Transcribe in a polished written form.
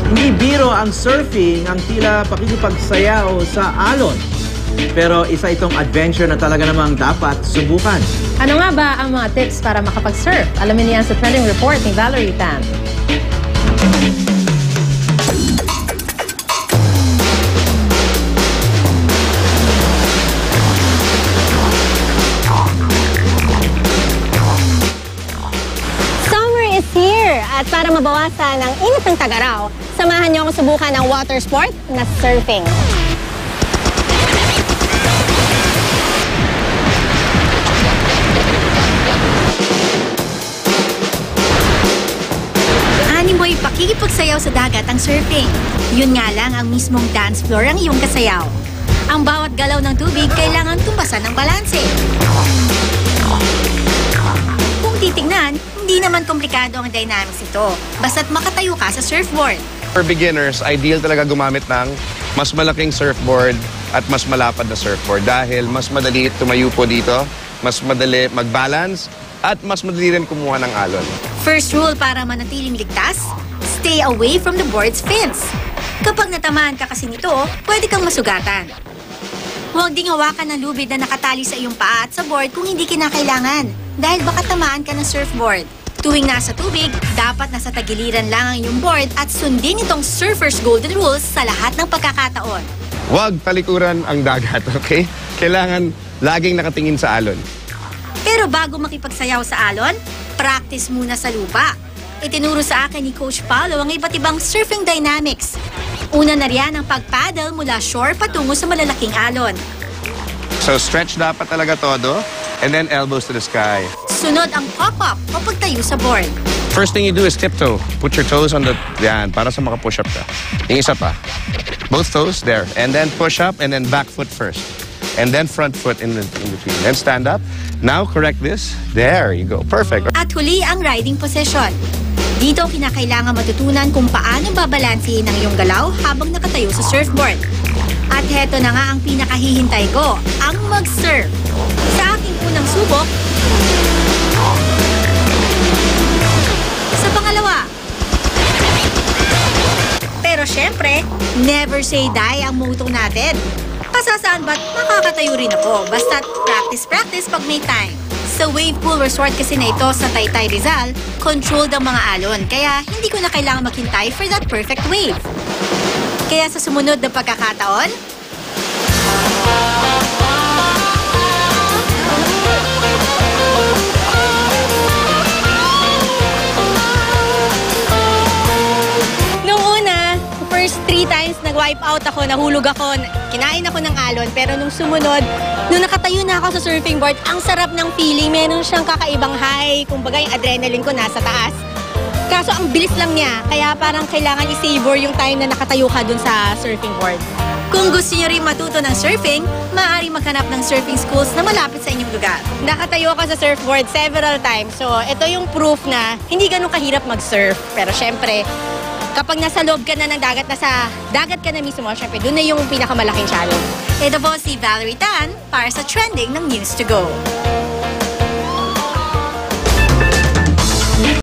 Hindi biro ang surfing ang tila pakikipagsayaw sa alon. Pero isa itong adventure na talaga namang dapat subukan. Ano nga ba ang mga tips para makapag-surf? Alamin niyan sa trending report ni Valerie Tan. Summer is here! At para mabawasan ang init ng Tag-Araw, samahan niyo akong subukan ng water sport na surfing. Mo'y pakikipagsayaw sa dagat ang surfing. Yun nga lang ang mismong dance floor ang iyong kasayaw. Ang bawat galaw ng tubig kailangan tumpasan ng balanse. Kung titignan, hindi naman komplikado ang dynamics ito. Basta't makatayo ka sa surfboard. For beginners, ideal talaga gumamit ng mas malaking surfboard at mas malapad na surfboard dahil mas madali tumayo po dito, mas madali mag-balance, at mas madali rin kumuha ng alon. First rule para manatiling ligtas, stay away from the board's fins. Kapag natamaan ka kasi nito, pwede kang masugatan. Huwag ding hawakan ng lubid na nakatali sa iyong paa at sa board kung hindi kinakailangan dahil baka tamaan ka ng surfboard. Tuwing nasa tubig, dapat nasa tagiliran lang ang iyong board at sundin itong surfer's golden rules sa lahat ng pagkakataon. Huwag talikuran ang dagat, okay? Kailangan laging nakatingin sa alon. Pero bago makipagsayaw sa alon, practice muna sa lupa. Itinuro sa akin ni Coach Paulo ang iba't ibang surfing dynamics. Una na riyan ang pag-paddle mula shore patungo sa malalaking alon. So stretch dapat talaga todo, and then elbows to the sky. Sunod ang pop-up o pagtayo sa board. First thing you do is tiptoe. Put your toes on the... Yan, para sa maka-push up ka. Yung isa pa. Both toes, there. And then push up, and then back foot first. And then front foot in between. Then stand up. Now correct this. There you go. Perfect. At huli ang riding position. Dito kinakailangan matutunan kung paano babalansihin ang iyong galaw habang nakatayo sa surfboard. At heto na nga ang pinakahihintay ko, ang mag-surf. Sa aking unang subok, sa pangalawa. Pero syempre, never say die ang motto natin. Pasasaan ba't makakatayo rin ako? Basta't practice pag may time. Sa wave pool resort kasi na ito sa Taytay Rizal, controlled ang mga alon. Kaya hindi ko na kailangan maghintay for that perfect wave. Kaya sa sumunod na pagkakataon, first 3 times nag-wipe out ako, nahulog ako, kinain ako ng alon. Pero nung sumunod, nung nakatayo na ako sa surfing board, ang sarap ng feeling. Meron siyang kakaibang high. Kumbaga yung adrenaline ko nasa taas. Kaso ang bilis lang niya. Kaya parang kailangan i-savor yung time na nakatayo ka dun sa surfing board. Kung gusto niyo rin matuto ng surfing, maaari maghanap ng surfing schools na malapit sa inyong lugar. Nakatayo ako sa surfboard several times. So ito yung proof na hindi ganun kahirap mag-surf. Pero syempre, kapag nasa loob ka na ng dagat, nasa dagat ka na mismo, syempre, doon na yung pinakamalaking challenge. Ito po si Valerie Tan para sa trending ng News to Go.